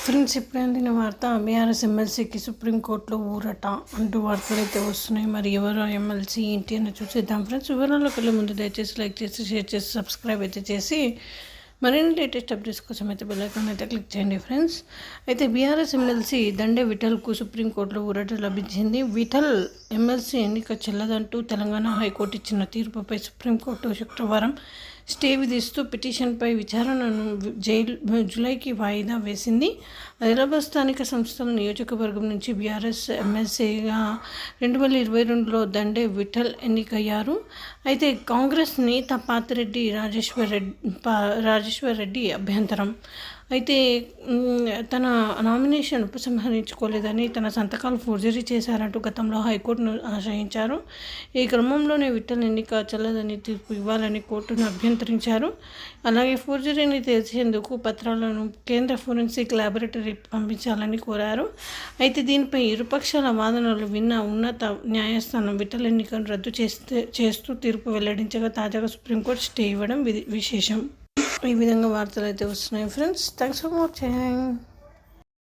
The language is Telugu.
ఫ్రెండ్స్, ఇప్పుడు అందిన వార్త బీఆర్ఎస్ ఎమ్మెల్సీకి సుప్రీంకోర్టులో ఊరట అంటూ వార్తలు అయితే వస్తున్నాయి. మరి ఎవరు ఎమ్మెల్సీ ఏంటి అని చూసేద్దాం ఫ్రెండ్స్. వివరాల్లోకి వెళ్ళే ముందు దయచేసి లైక్ చేసి షేర్ చేసి సబ్స్క్రైబ్ అయితే చేసి మరిన్ని లేటెస్ట్ అప్డేట్స్ కోసం అయితే బెల్ ఐకాన్ అయితే క్లిక్ చేయండి ఫ్రెండ్స్. అయితే బీఆర్ఎస్ ఎమ్మెల్సీ దండే విఠల్కు సుప్రీంకోర్టులో ఊరట లభించింది. విఠల్ ఎమ్మెల్సీ ఎన్నిక చెల్లదంటూ తెలంగాణ హైకోర్టు ఇచ్చిన తీర్పుపై సుప్రీంకోర్టు శుక్రవారం స్టే విధిస్తూ పిటిషన్పై విచారణను జూలైకి వాయిదా వేసింది. హైదరాబాద్ స్థానిక సంస్థల నియోజకవర్గం నుంచి బీఆర్ఎస్ ఎమ్మెల్సీగా 2022లో దండే విఠల్ ఎన్నికయ్యారు. అయితే కాంగ్రెస్ నేత పాతిరెడ్డి రాజేశ్వర్ రెడ్డి అభ్యంతరం. అయితే తన నామినేషన్ ఉపసంహరించుకోలేదని, తన సంతకాలు ఫోర్జరీ చేశారంటూ గతంలో హైకోర్టును ఆశ్రయించారు. ఈ క్రమంలోనే విఠల్ ఎన్నిక చెల్లదని తీర్పు ఇవ్వాలని కోర్టును అభ్యంతరించారు. అలాగే ఫోర్జరీని తెలిసేందుకు పత్రాలను కేంద్ర ఫోరెన్సిక్ ల్యాబొరేటరీ పంపించాలని కోరారు. అయితే దీనిపై ఇరుపక్షాల వాదనలు విన్న ఉన్నత న్యాయస్థానం విఠల్ ఎన్నికను రద్దు చేస్తూ తీర్పు వెల్లడించగా తాజాగా సుప్రీంకోర్టు స్టే ఇవ్వడం విశేషం. ఈ విధంగా వార్తలు అయితే వస్తున్నాయి ఫ్రెండ్స్. Thanks for watching.